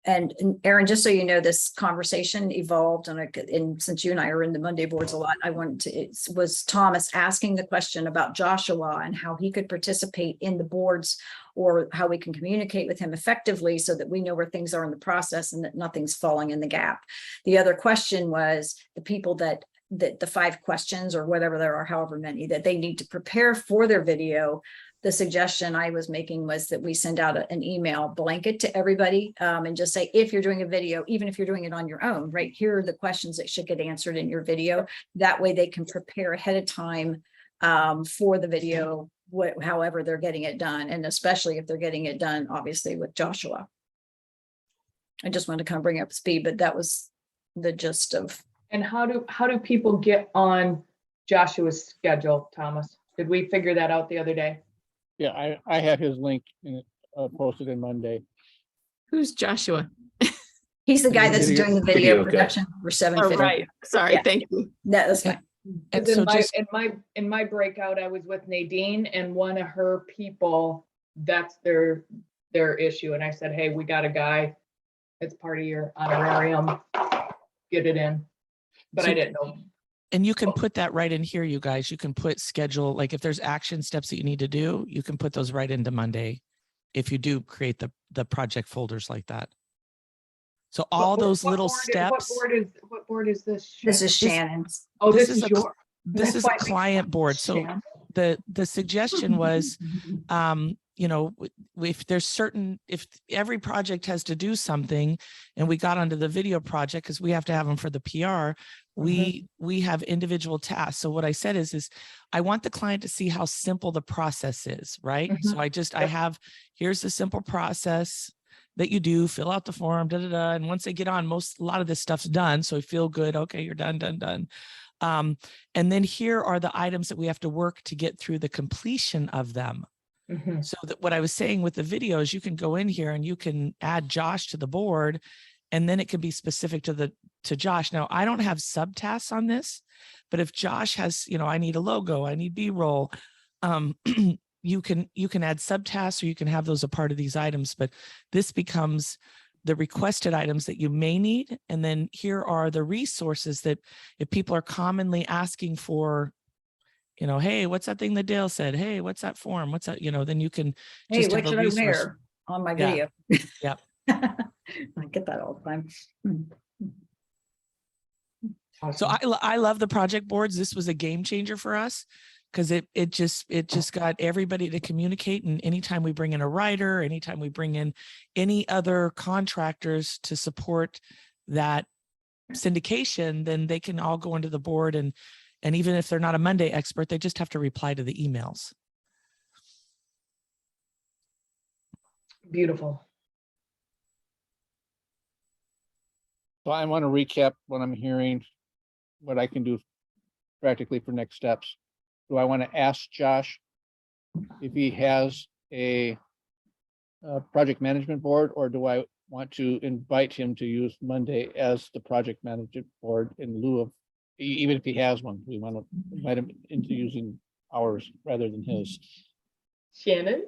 And Aaron, just so you know, this conversation evolved, and since you and I are in the Monday boards a lot, it was Thomas asking the question about Joshua and how he could participate in the boards, or how we can communicate with him effectively so that we know where things are in the process and that nothing's falling in the gap. The other question was the people that the 5 questions or whatever there are, however many, that they need to prepare for their video. The suggestion I was making was that we send out an email blanket to everybody, and just say, if you're doing a video, even if you're doing it on your own, right, here are the questions that should get answered in your video. That way they can prepare ahead of time for the video, however they're getting it done. And especially if they're getting it done, obviously, with Joshua. I just wanted to kind of bring up speed, but that was the gist of. And how do people get on Joshua's schedule, Thomas? Did we figure that out the other day? Yeah, I have his link posted in Monday. Who's Joshua? He's the guy that's doing the video production for 750. Oh, right. Sorry. Yeah. Thank you. That's fine. And so in my breakout, I was with Nadine, and one of her people, that's their issue. And I said, hey, we got a guy. It's part of your honorarium. Get it in. But I didn't know. And you can put that right in here, you guys. You can put schedule, like if there's action steps that you need to do, you can put those right into Monday if you do create the project folders like that. So all those little steps. What board is this? This is Shannon's. Oh, this is yours. This is a client board. So the suggestion was, you know, if every project has to do something, and we got onto the video project because we have to have them for the PR, we have individual tasks. So what I said is I want the client to see how simple the process is, right? So here's the simple process that you do, fill out the form, and once they get on, a lot of this stuff's done. So I feel good. Okay, you're done. And then here are the items that we have to work to get through the completion of them. So that what I was saying with the videos, you can go in here and you can add Josh to the board, and then it can be specific to Josh. Now, I don't have subtasks on this, but if Josh has, you know, I need a logo, I need B-roll, you can add subtasks, or you can have those a part of these items, but this becomes the requested items that you may need. And then here are the resources that if people are commonly asking for, you know, hey, what's that thing that Dale said? Hey, what's that form? What's that? You know, then you can Hey, what should I wear on my video? Yep. I get that all the time. So I love the project boards. This was a game changer for us because it just got everybody to communicate. And anytime we bring in a writer, anytime we bring in any other contractors to support that syndication, then they can all go into the board, and even if they're not a Monday expert, they just have to reply to the emails. Beautiful. So I want to recap what I'm hearing, what I can do practically for next steps. Do I want to ask Josh if he has a project management board, or do I want to invite him to use Monday as the project management board in lieu of, even if he has one, we want to invite him into using ours rather than his. Shannon?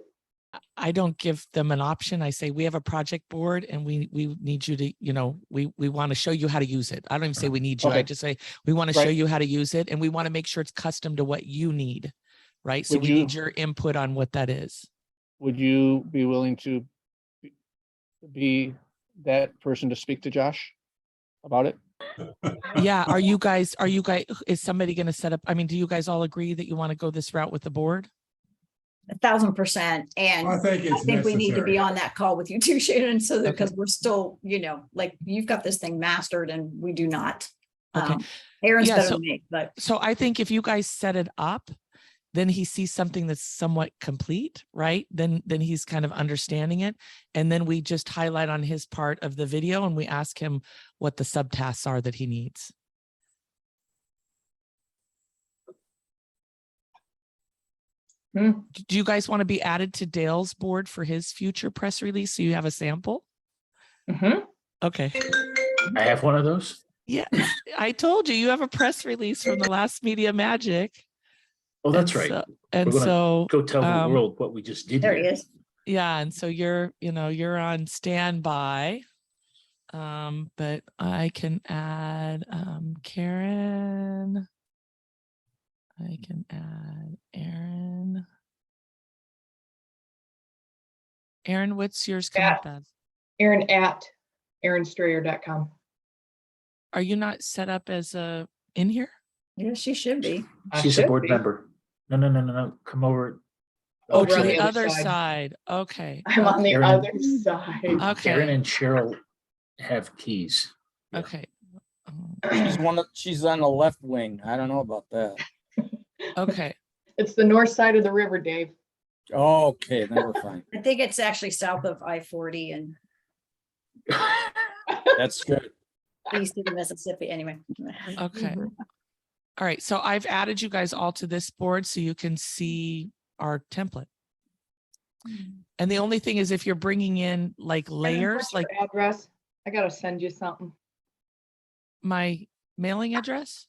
I don't give them an option. I say, we have a project board and we need you to, you know, we want to show you how to use it. I don't even say we need you. I just say, we want to show you how to use it, and we want to make sure it's custom to what you need, right? So we need your input on what that is. Would you be willing to be that person to speak to Josh about it? Yeah. Are you guys, is somebody going to set up? I mean, do you guys all agree that you want to go this route with the board? 1,000%. And I think we need to be on that call with you too, Shannon, so that, because we're still, you know, like, you've got this thing mastered and we do not. Aaron's better than me, but. So I think if you guys set it up, then he sees something that's somewhat complete, right? Then he's kind of understanding it. And then we just highlight on his part of the video and we ask him what the subtasks are that he needs. Do you guys want to be added to Dale's board for his future press release so you have a sample? Okay. I have one of those. Yeah, I told you, you have a press release from the last Media Magic. Oh, that's right. So go tell the world what we just did. There he is. Yeah, and so you're on standby. But I can add Karen. I can add Aaron. Aaron, what's yours come up as? Aaron at aaronstrayer.com. Are you not set up as a in here? Yeah, she should be. She's a board member. No. Come over. Oh, Over to on the the other other side. Okay. I'm on the Aaron- other side. Aaron Okay. and Cheryl have keys. Yeah. Okay. She's on the left wing. I don't know about that. Okay. It's the north side of the river, Dave. Okay, then we're fine. I think it's actually south of I-40 and That's good. east of the Mississippi, anyway. Okay. All right. So I've added you guys all to this board so you can see our template. And the only thing is if you're bringing in like layers, What's your like address. I gotta send you something. my mailing address.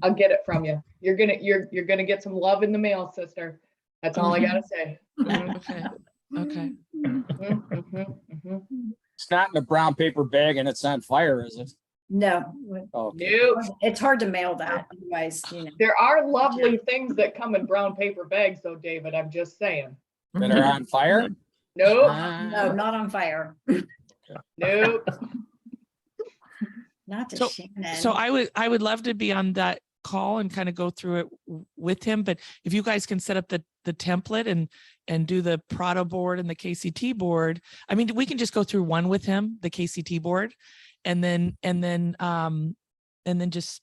I'll get it from you. You're gonna get some love in the mail, sister. That's all I gotta say. Mhm, Okay. Okay. mhm, mhm. It's not in a brown paper bag and it's on fire, is it? No, Okay. Nope. it's hard to mail that, otherwise, There are lovely things that come in brown paper bags though, David. I'm just saying. That are on fire? Nope, no, not on fire. nope. Not to So- Shannon. So I would love to be on that call and kind of go through it with him. But if you guys can set up the template and do the Prado board and the KCT board, I mean, we can just go through one with him, the KCT board, and then just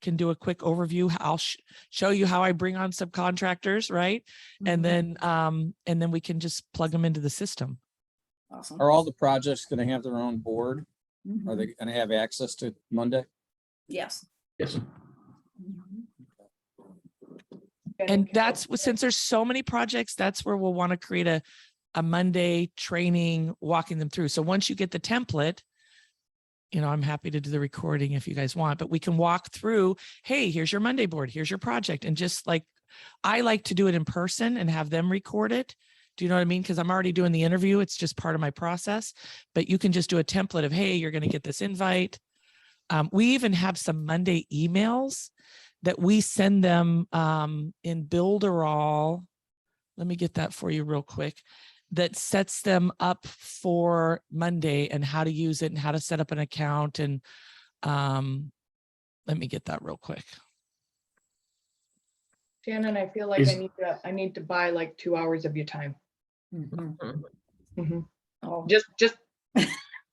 can do a quick overview. I'll show you how I bring on subcontractors, right? And then we can just plug them into the system. Awesome. Are all the projects gonna have their own board? Mhm. Are they gonna have access to Monday? Yes. Yes. And that's since there's so many projects, that's where we'll want to create a Monday training, walking them through. So once you get the template, I'm happy to do the recording if you guys want, but we can walk through, hey, here's your Monday board, here's your project. And just like, I like to do it in person and have them record it. Do you know what I mean? Because I'm already doing the interview. It's just part of my process, but you can just do a template of, hey, you're going to get this invite. We even have some Monday emails that we send them in Builderall. Let me get that for you real quick. That sets them up for Monday and how to use it and how to set up an account. And let me get that real quick. Shannon, I feel like I need to buy like 2 hours of your time. Mhm. Mhm. Oh,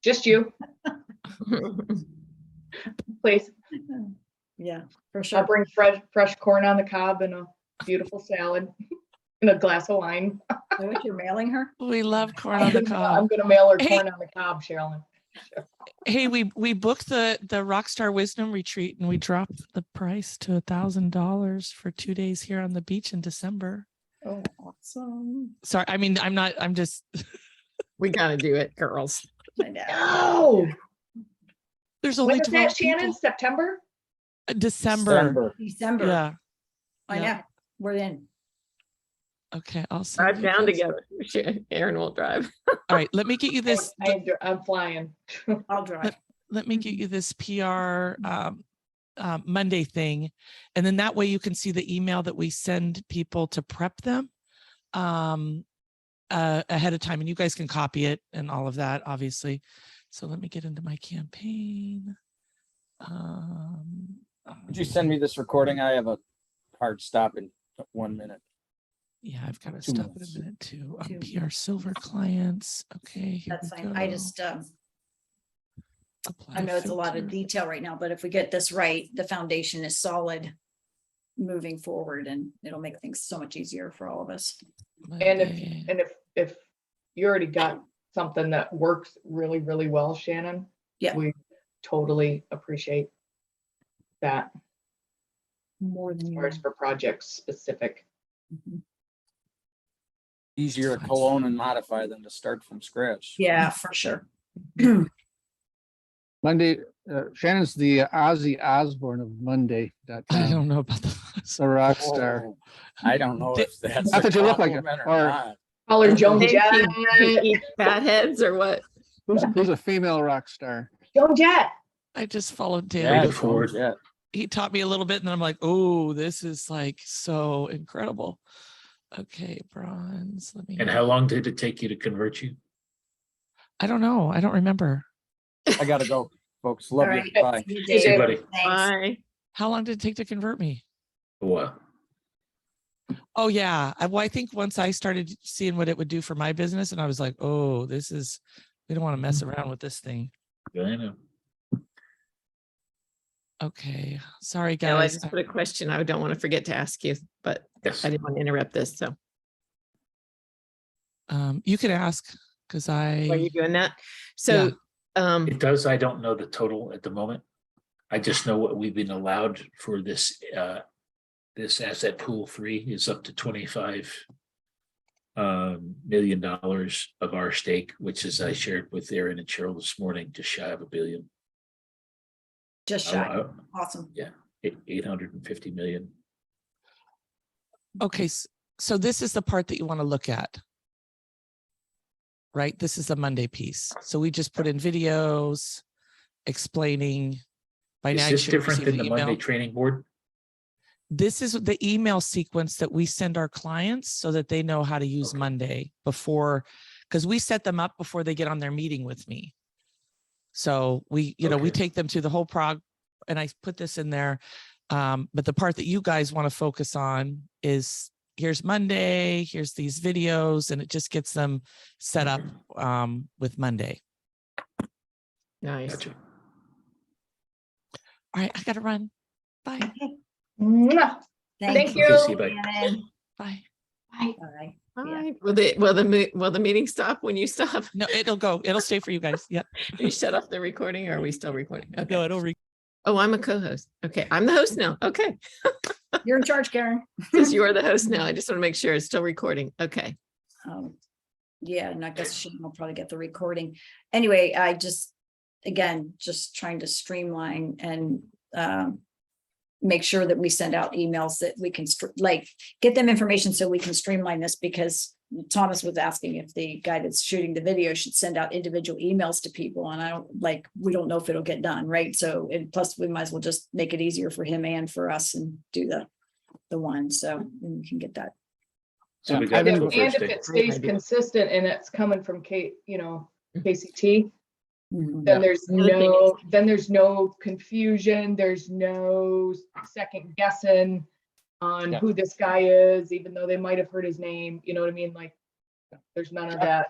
Just you, please. yeah, for I'll sure. bring fresh corn on the cob and a beautiful salad and a glass of wine. So what, you're mailing her? We love corn on the I'm cob. gonna mail her Hey. corn on the cob, Sherilyn. Hey, we booked the Rockstar Wisdom Retreat and we dropped the price to $1,000 for 2 days here on the beach in December. Oh, awesome. Sorry, I mean, I'm just, We gotta do it, girls. I know. Oh, there's when only is 12 that, Shannon? people. September? December. December. Yeah. I yeah. know. We're in. Okay, I'll send Drive you down guys- together. Aaron will drive. All right, let me get you this. I'm flying. I'll drive. Let me get you this PR Monday thing. And then that way you can see the email that we send people to prep them ahead of time. And you guys can copy it and all of that, obviously. So let me get into my campaign. Would you send me this recording? I have a hard stop in 1 minute. Yeah, I've got to 2 stop in minutes. a minute too. Two. PR Silver clients. Okay, here That's we fine. go. I just, Apply I know it's a lot of filter. detail right now, but if we get this right, the foundation is solid moving forward and it'll make things so much easier for all of us. Monday. And if you already got something that works really, really well, Shannon. Yeah. We totally appreciate that More as than far as for projects specific. Easier to co-own and modify than to start from scratch. Yeah, for sure. Monday, Shannon's the Ozzy Osbourne of Monday.com. I don't know about that. The rock star. Oh, I don't know if that's Not a that you look like it, compliment or- or not. Call her Joan Think Jett. he eats fatheads or what? Who's a female rock star? Joan Jett. I just followed Dale. Yeah, it forward. yeah. He taught me a little bit and then I'm like, oh, this is like so incredible. Okay, bronze. Let me. And how long did it take you to convert you? I don't know. I don't remember. I gotta go, folks. Love All you. right. Bye. See you, See you, David. buddy. Thanks. Bye. How long did it take to convert me? Wow. Oh yeah. I think once I started seeing what it would do for my business and I was like, oh, we don't want to mess around with this thing. Yeah, I know. Okay. Sorry, No, I guys. just put a question I don't want to forget to ask you, but Yes. I didn't want to interrupt this. So You can ask because are you I, doing that? So, It does. I don't know the total at the moment. I just know what we've been allowed for this, this asset pool 3 is up to $25 million of our stake, which is I shared with Aaron and Cheryl this morning, just shy of $1 billion. Just shy. Oh, Awesome. 850 million. okay. So this is the part that you want to look at. Right? This is the Monday piece. So we just put in videos explaining. By now Is you this should have different received than the the Monday email. training board? This is the email sequence that we send our clients so that they know how to use Okay. Monday before, because we set them up before they get on their meeting with me. So we, we Okay. take them through the whole and I put this in there. But the part that you guys want to focus on is here's Monday, here's these videos, and it just gets them set up with Monday. nice. Gotcha. All right, I gotta run. Bye. Okay. Mwah. Thank you. See you, bye. Shannon. Bye. Bye. Bye. Bye. Will the meeting stop when you stop? No, it'll stay for you guys. Yep. You shut off the recording or are we still recording? No, Okay. it'll Oh, I'm a co-host. Okay. I'm the host now. Okay. You're in charge, Karen. Since you're the host now, I just want to make sure it's still recording. Okay. Yeah, and I guess Shannon will probably get the recording. Anyway, I just trying to streamline and make sure that we send out emails that we can get them information so we can streamline this, because Thomas was asking if the guy that's shooting the video should send out individual emails to people, and we don't know if it'll get done, right? So, and plus we might as well just make it easier for him and for us and do the one, so then we can get that. So we Yeah, got I've to been- a And first if day. it stays idea. consistent and it's coming from KCT, Mhm. then there's The other thing no confusion, there's no second guessing on Yeah. who this guy is, even though they might have heard his name, you know what I mean? Like, there's none of that.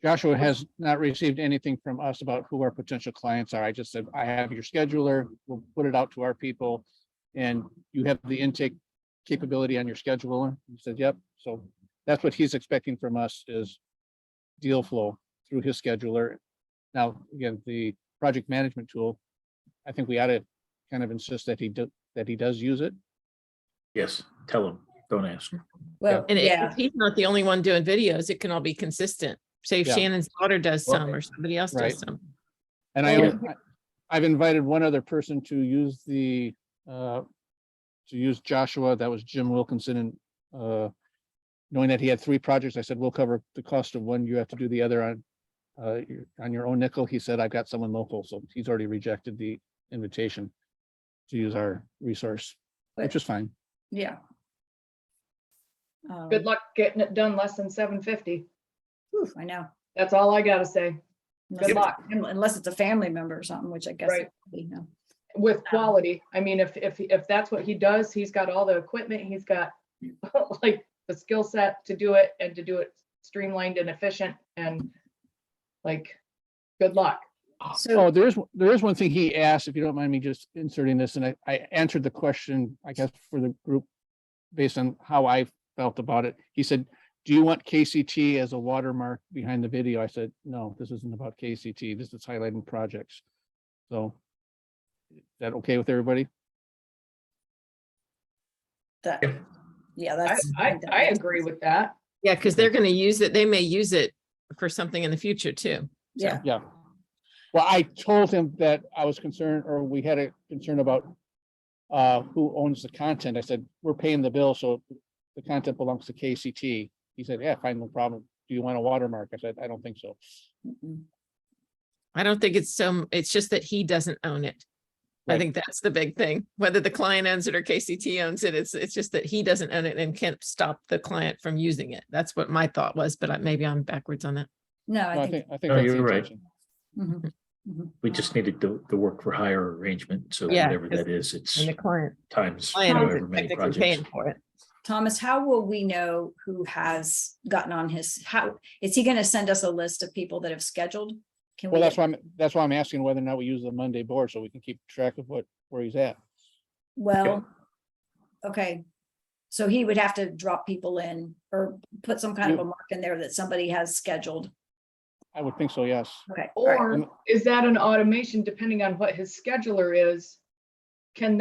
Joshua has not received anything from us about who our potential clients are. I just said, I have your scheduler, we'll put it out to our people. And you have the intake capability on your scheduler. He said, yep. So that's what he's expecting from us is deal flow through his scheduler. Now, again, the project management tool, I think we ought to kind of insist that he does use it. Yes, tell him, don't ask. Well, And yeah, if he's not the only one doing videos, it can all be consistent. Say if Yeah. Shannon's daughter does Well, some or somebody else right. does some. And I've invited one other person to use Joshua. That was Jim Wilkinson. And knowing that he had 3 projects, I said, we'll cover the cost of one. You have to do the other on your own nickel. He said, I've got someone local. So he's already rejected the invitation to use our resource, which is fine. yeah. Good luck getting it done less than 750. I know. That's all I gotta say. Unless luck. Unless it's a family member or something, which I guess. Right. it could be, no. With quality. I mean, if that's what he does, he's got all the equipment, he's got like the skill set to do it and to do it streamlined and efficient and like, good luck. So, Oh, there is one thing he asked, if you don't mind me just inserting this, and I answered the question, I guess, for the group based on how I felt about it. He said, do you want KCT as a watermark behind the video? I said, no, this isn't about KCT. This is highlighting projects. So is that okay with everybody? that, yeah, that's. I agree with that. Yeah, because they're going to use it. They may use it for something in the future too. Yeah, Yeah. Well, I told him that I was concerned, or we had a concern about who owns the content. I said, we're paying the bill, so the content belongs to KCT. He said, yeah, fine, no problem. Do you want a watermark? I said, I don't think so. mm-mm. I don't think it's it's just that he doesn't own it. I Right. think that's the big thing. Whether the client owns it or KCT owns it, it's just that he doesn't own it and can't stop the client from using it. That's what my thought was, but maybe I'm backwards on that. No, No, I think. I think No, that's the you're right. intention. Mhm, mhm. We just needed the work for hire arrangement, so Yeah, whatever 'cause- that is, it's And the client times client however is many technically projects. paying for it. Thomas, how will we know who has gotten on how, is he gonna send us a list of people that have scheduled? Can we? Well, that's why I'm asking whether or not we use the Monday board so we can keep track of where he's at. Well, okay. So he would have to drop people in or put some kind of a mark in there that somebody has scheduled. I would think so, yes. Okay. all right. Or is that an automation depending on what his scheduler is? Can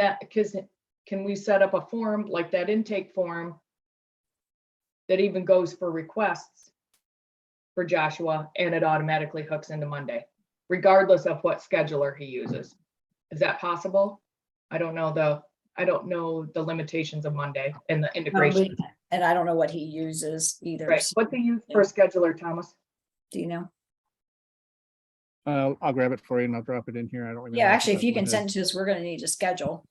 we set up a form like that intake form that even goes for requests for Joshua and it automatically hooks into Monday, regardless of what scheduler he uses? Is that possible? I don't know the limitations of Monday and the No, integration. And I don't know what he uses either. Right, so- what they use for a scheduler, Thomas? Do you know? I'll grab it for you and I'll drop it in here. I don't. remember Yeah, off the actually, top if you of my can head. send it to us, we're gonna need to schedule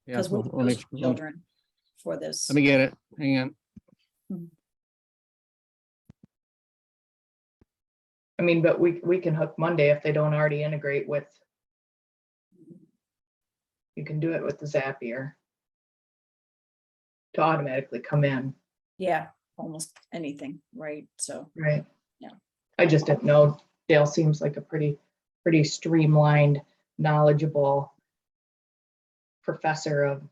Yeah, because we well, let me- post children for this. Let me get it. Hang on. I mean, but we can hook Monday if they don't already integrate with. You can do it with the Zapier. To automatically come in, Yeah, almost anything, right? So, right? Yeah. I just didn't know. Dale seems like a pretty streamlined, knowledgeable professor of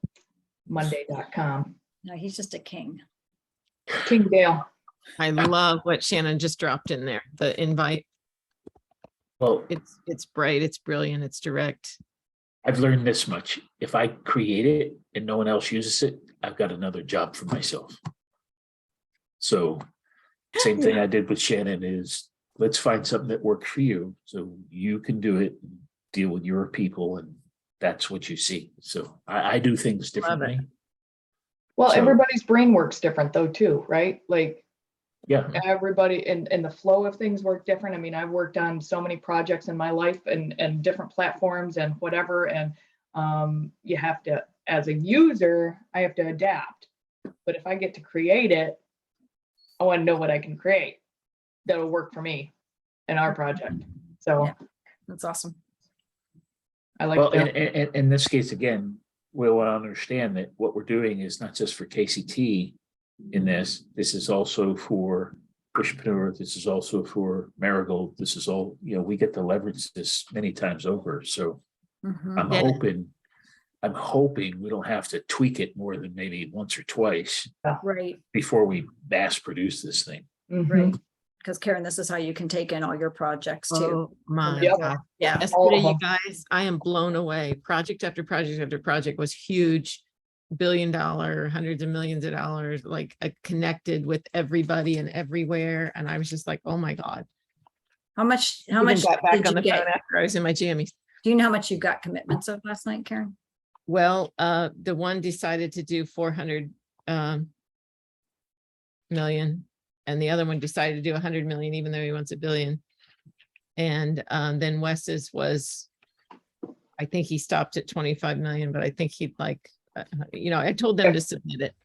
Monday.com. no, he's just a king. King Dale. I love what Shannon just dropped in there, the invite. Well, It's bright, it's brilliant, it's direct. I've learned this much. If I create it and no one else uses it, I've got another job for myself. So same thing I did with Shannon is let's find something that works for you. So you can do it, deal with your people, and that's what you see. So I do things differently. Well, So- everybody's brain works different though, too, right? Like Yeah, everybody and the flow of things work different. I mean, I've worked on so many projects in my life and different platforms and whatever. And you have to, as a user, I have to adapt. But if I get to create it, I want to know what I can create that'll work for me and our project. So Yeah. That's awesome. I like well, that. in this case, again, we'll understand that what we're doing is not just for KCT in this is also for Bushpreneur, this is also for Marigold, this is all, we get to leverage this many times over, so Mhm. I'm Yeah. hoping we don't have to tweak it more than maybe once or twice Right, before we mass produce this thing. Mhm. right. Because Karen, this is how you can take in all your projects too. Oh my Yep. God. Yeah. All Yesterday, of you them. guys, I am blown away. Project after project after project was huge. $1 billion, hundreds of millions of dollars, like connected with everybody and everywhere. And I was just like, oh my God. How much Even got back did on you the phone get? after I was in my jammies. Do you know how much you got commitments of last night, Karen? Well, the one decided to do 400 million, and the other one decided to do 100 million, even though he wants $1 billion. And then Wes's was, I think he stopped at 25 million, but I think he'd like, I told them to submit it.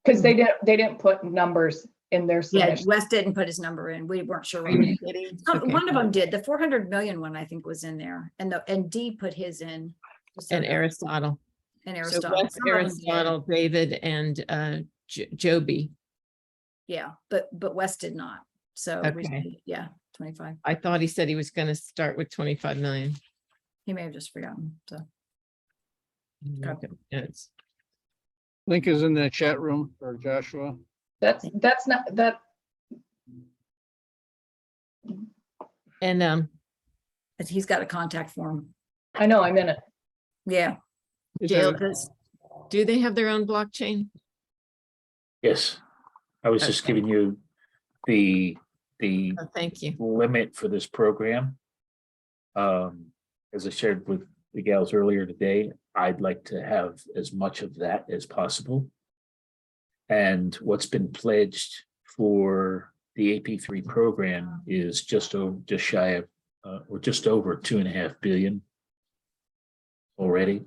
Because they didn't put numbers in their Yeah, submission. Wes didn't put his number in. We weren't sure. Are on you it. kidding? Okay. One of them did. The 400 million one, I think, was in there, and D put his in. And Aristotle. And So Aristotle. Wes, Some of them did. Aristotle, David, and Joby. Yeah, but Wes did not. So we Okay. said, yeah, 25. I thought he said he was gonna start with 25 million. He may have just forgotten. So Okay. It's- Link is in the chat room for Joshua. That's not that. And he's got a contact form. I know, I'm in it. Yeah. Is Dale, there- do they have their own blockchain? Yes, I was just Okay. giving you the Oh, thank you. limit for this program. As I shared with the gals earlier today, I'd like to have as much of that as possible. And what's been pledged for the AP3 program is just shy of we're just over 2.5 billion already.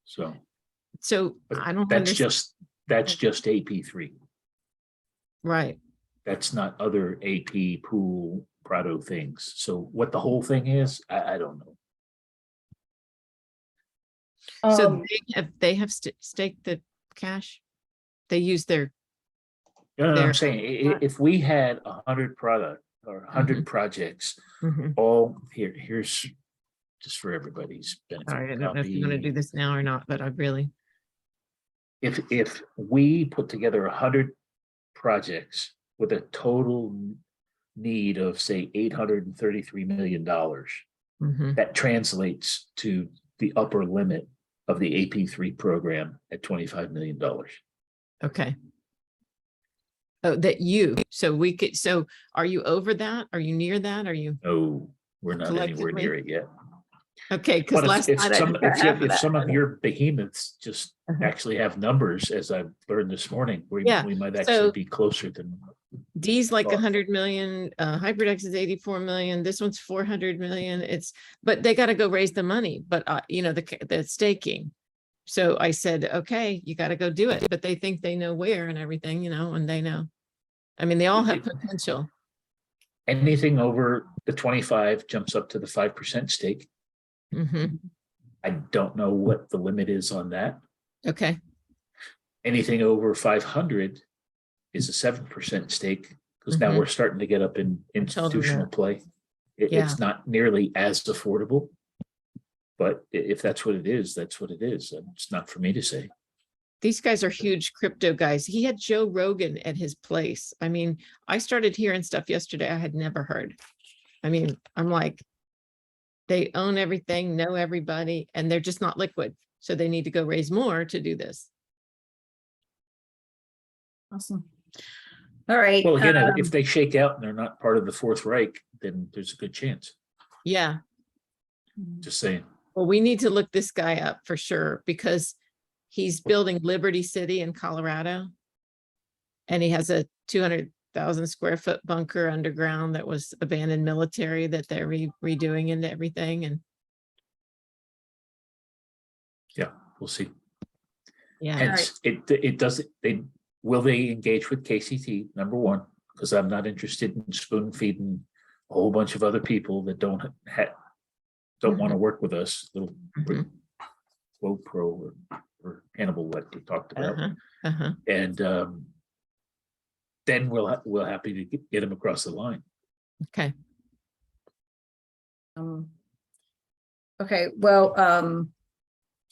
So So but I don't that's understand. just AP3. Right. That's not other AP pool Prado things. So what the whole thing is, I don't know. So they have staked the cash. They use their, You know what There. I'm saying? If we had 100 product or 100 projects, Mhm. all here's just for everybody's benefit. Sorry, I Now, don't know if you want to do this now or not, but I really, if we put together 100 projects with a total need of say $833 million, mhm. that translates to the upper limit of the AP3 program at $25 million. Okay. Oh, so we could, so are you over that? Are you near that? Are you, No, we're not anywhere Collectively? near it yet. okay, because But last if night I some, didn't have if that. some of your behemoths just Uh-huh. actually have numbers, as I've learned this morning, Yeah, we might so- actually be closer than. D's like thought. 100 million, HyperX is 84 million, this one's 400 million, but they gotta go raise the money, but you know, the staking. So I said, okay, you gotta go do it, but they think they know where and everything, you know, and they know. I mean, they all have potential. Anything over the 25 jumps up to the 5% stake. Mhm. I don't know what the limit is on that. Okay, Anything over 500 is a 7% stake, because now Mhm. we're starting to get up in told them institutional that. play. Yeah. It's not nearly as affordable, but if that's what it is, that's what it is. It's not for me to say. These guys are huge crypto guys. He had Joe Rogan at his place. I mean, I started hearing stuff yesterday I had never heard. I mean, I'm like, they own everything, know everybody, and they're just not liquid. So they need to go raise more to do this. Awesome. All right. Well, again, if they shake out and they're not part of the Fourth Reich, then there's a good chance. Yeah. Just saying. Well, we need to look this guy up for sure because he's building Liberty City in Colorado. And he has a 200,000 square foot bunker underground that was abandoned military that they're redoing into everything. And Yeah, we'll see. yeah, Hence, it doesn't, will they engage with KCT, number one, because I'm not interested in spoon feeding a whole bunch of other people that don't want to work with us, little Mhm. GoPro or Hannibal, like we talked about. And then we'll happy to get him across the line. Okay. Okay, well,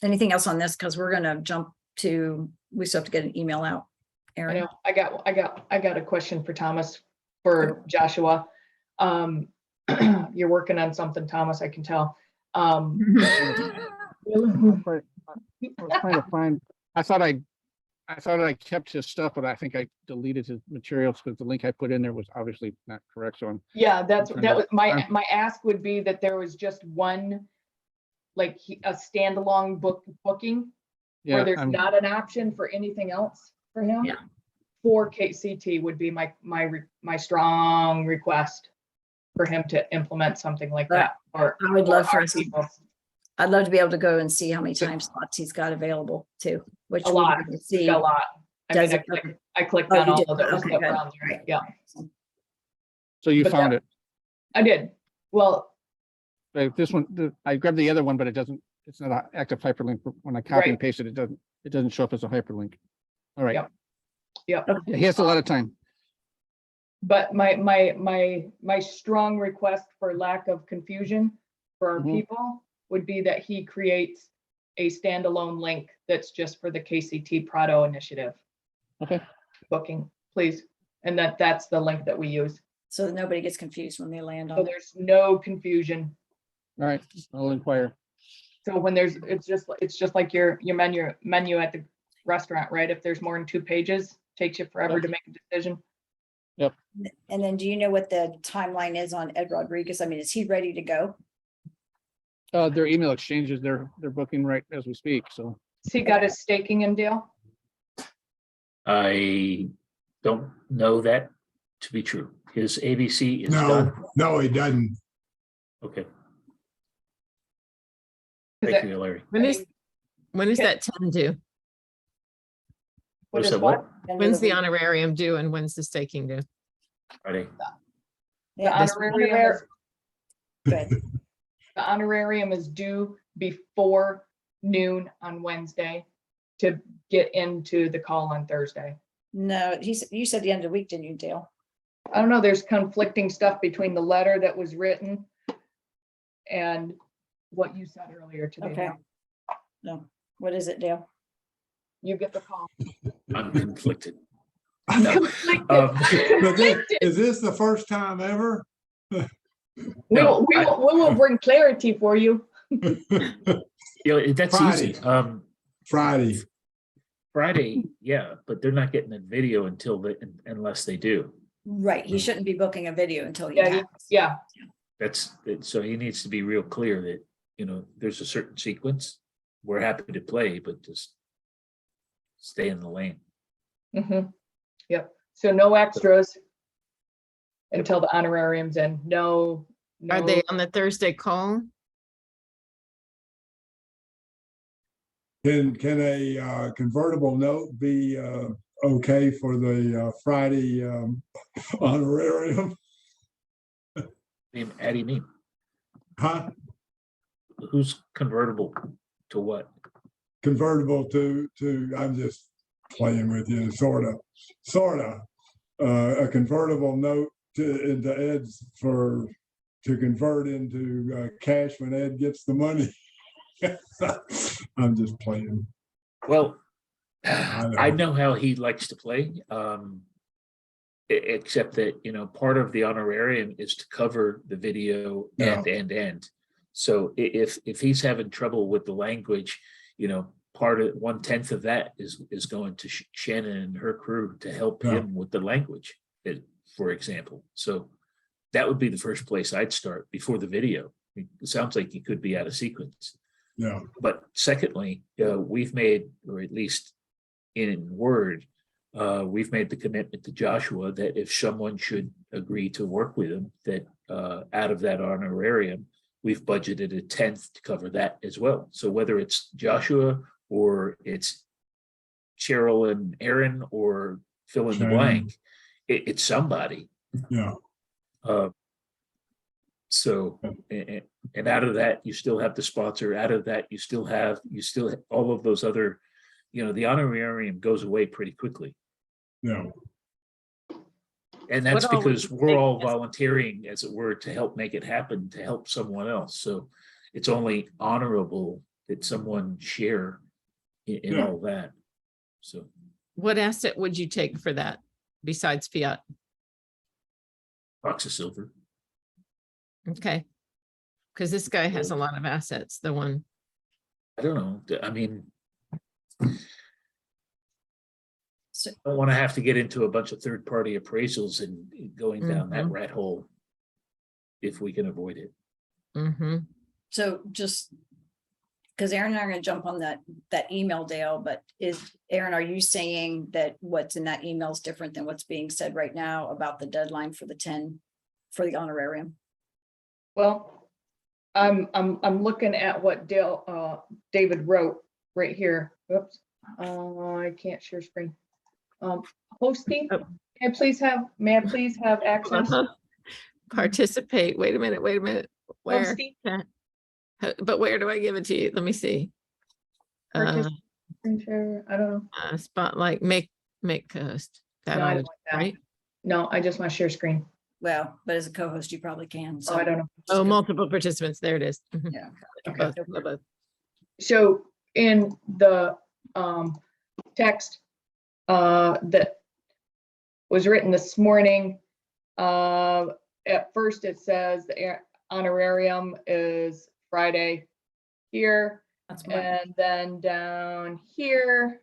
anything else on this? Because we're gonna jump to, we still have to get an email out. I Aaron? know, I got a question for Thomas, for Joshua. You're working on something, Thomas, I can tell. I was trying to find, I thought I kept his stuff, but I think I deleted his materials because the link I put in there was obviously not correct. So Yeah, that was my I'm- ask would be that there was just one, like a standalone booking where yeah, there's I'm, not an option for anything else for him. Yeah. For KCT would be my strong request for him to implement something like that. Or I would love for our us, people. I'd love to be able to go and see how many time slots he's got available too, which A we lot, can see. a lot. I mean, Does it- I clicked Oh, on you all did? of those Okay, that were good. on there. Right. Yeah, so you but found it. I did. Well, But this one, I grabbed the other one, but it's not an active hyperlink. When I copy and Right. paste it, it doesn't show up as a hyperlink. All right. Yep. Yep. Yeah, he has a lot of time. but my strong request for lack of confusion for our Mhm. people would be that he creates a standalone link that's just for the KCT Prado initiative Okay. booking, please. And that's the link that we use. So that nobody gets confused when they land So on it. there's no confusion. All right. I'll inquire. So when it's just like your menu at the restaurant, right? If there's more than 2 pages, takes you forever Yep. to make a decision. And then do you know what the timeline is on Ed Rodriguez? I mean, is he ready to go? Their email exchanges, they're booking right as we speak. So Has he got his staking in, Dale? I don't know that to be true. His ABC is No, done? no, he doesn't. Okay. Is Thank that- you, Larry. When is Okay. that 10 due? What Was is that what? what? When's the honorarium due and when's the staking due? Friday. The Yeah, this- honorarium is, Good. the honorarium is due before noon on Wednesday to get into the call on Thursday. No, you said the end of the week, didn't you, Dale? I don't know, there's conflicting stuff between the letter that was written and what you said earlier today. Okay. No, what is it, Dale? You get the call. I'm conflicted. Conflicted. But this, Conflicted. is this the first time ever? No, We will bring clarity for you. That's Friday. easy. Friday. Friday, yeah, but they're not getting a video unless they do. Right, he shouldn't be booking a video until he Yeah, has. Yeah, So he needs to be real clear that, there's a certain sequence. We're happy to play, but just stay in the lane. mhm, yep. So no extras until the honorarium's in. No. Are no- they on the Thursday call? Can a convertible note be okay for the Friday honorarium? How do you mean? Huh? Who's convertible to what? Convertible to, I'm just playing with you, sort of. A convertible note into Ed's to convert into cash when Ed gets the money. I'm just playing. Well, know. I know how he likes to play. Except that, part of the honorarium is to cover the video and. So if he's having trouble with the language, part of 1/10 of that is going to Shannon and her crew to help Yeah. him with the language, for example. So that would be the first place I'd start before the video. It sounds like he could be out of sequence. Yeah, But secondly, we've made, or at least in word, we've made the commitment to Joshua that if someone should agree to work with him, that out of that honorarium, we've budgeted 1/10 to cover that as well. So whether it's Joshua or it's Cheryl and Aaron or fill in the Shannon. blank, it's somebody. yeah, So, and out of that, you still have the sponsor. Out of that, you still have all of those other, the honorarium goes away pretty quickly. yeah. And that's What all would because you we're think all is- volunteering, as it were, to help make it happen, to help someone else. So it's only honorable that someone share in Yeah. all that. So What asset would you take for that besides fiat? box of silver. Okay. Because this guy has a lot of assets, the one. I don't know. I mean, So- I don't want to have to get into a bunch of third-party appraisals and going down that Mhm. rat hole if we can avoid it. Mhm. So just, because Aaron and I are gonna jump on that email, Dale, but Aaron, are you saying that what's in that email is different than what's being said right now about the deadline for for the honorarium? Well, I'm looking at what David wrote right here. Oops, I can't share screen. Hosting, Oh. may I please have access? Participate. Wait a minute. Where? Hosting, But where do I give it to you? Let me see. Partic- screen share, I don't know. Spotlight, make host. That No, I ought don't to- want that. right? No, I just want to share screen. Well, but as a co-host, you probably can. Oh, I don't know. just Oh, go- multiple participants. There it is. Mhm. Yeah. Okay. Both. So in the text that was written this morning, at first it says the honorarium is Friday here, That's what and then down here.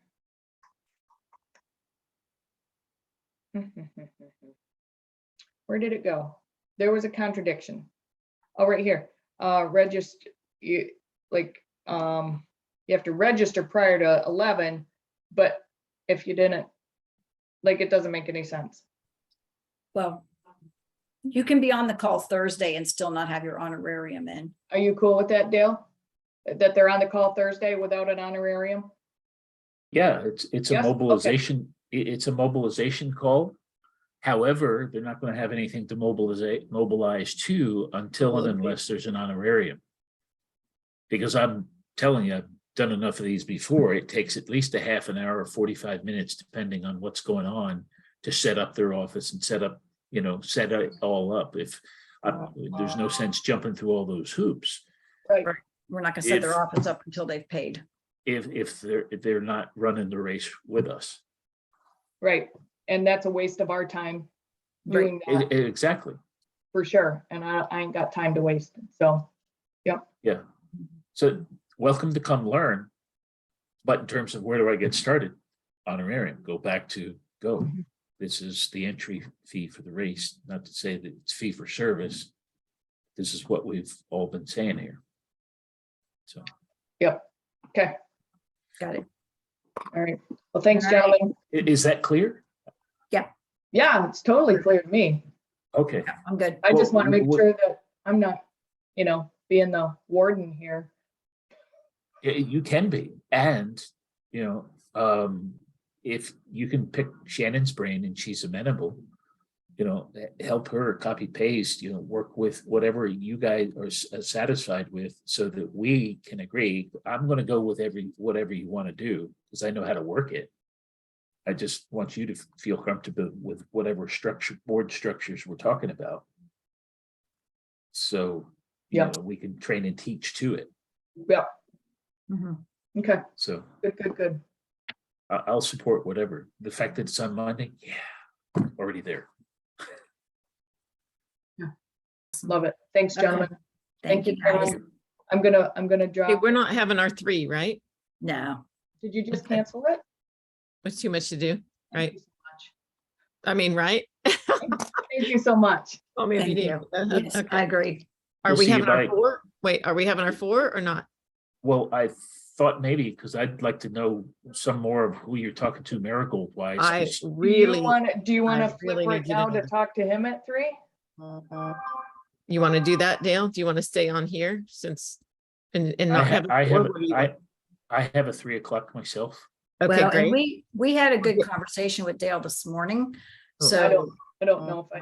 Where did it go? There was a contradiction. Oh, right here. Register, you have to register prior to 11, but if you didn't, it doesn't make any sense. Well, You can be on the call Thursday and still not have your honorarium in. Are you cool with that, Dale? That they're on the call Thursday without an honorarium? Yeah, it's a Yes, okay. mobilization, it's a mobilization call. However, they're not gonna have anything to mobilize to until and unless there's an honorarium. Because I'm telling you, I've done enough of these before, it takes at least a half an hour or 45 minutes, depending on what's going on, to set up their office and set it all up. If there's no sense jumping through all those hoops. Right, We're not gonna set If- their office up until they've paid. If they're not running the race with us. right. And that's a waste of our time Right. doing that, Exactly, for sure. And I ain't got time to waste. So, yeah. So welcome to come learn. But in terms of where do I get started? Honorarium, go back to go. Mm-hmm. This is the entry fee for the race, not to say that it's fee for service. This is what we've all been saying here. So, okay, Got it. all right. Well, thanks, All right. gentlemen. is that clear? Yeah, it's totally clear to me. Okay, I'm good. I just Well, want to make what- sure that I'm not, being the warden here. you can be, and, if you can pick Shannon's brain and she's amenable, help her copy paste, work with whatever you guys are satisfied with so that we can agree. I'm gonna go with whatever you want to do, because I know how to work it. I just want you to feel comfortable with whatever board structures we're talking about. So, Yeah. we can train and teach to it. Yeah, Mhm. okay, So good. I'll support whatever. The fact that it's on Monday, yeah, already there. Love it. Thanks, Okay. gentlemen. Thank you, guys. gentlemen. I'm gonna Okay, drop. we're not having our 3, right? No, Did you just Okay. cancel it? It's too much to do, Thank right? you so much. I mean, right? Thank you so much. Oh, maybe thank you you. did. Yes, Okay. I agree. Are We'll we see you having our by- 4? Wait, are we having our 4 or not? Well, I thought maybe, because I'd like to know some more of who you're talking to marigold wise. I 'cause really, Do you want I to really flip need right you to now know. to talk to him at 3? you want to do that, Dale? Do you want to stay on here since, and I not ha- have? I a have, 4? What do you want? I have a 3:00 myself. Okay, Well, and great. we had a good Yeah. conversation with Dale this morning. Oh. So I don't know if I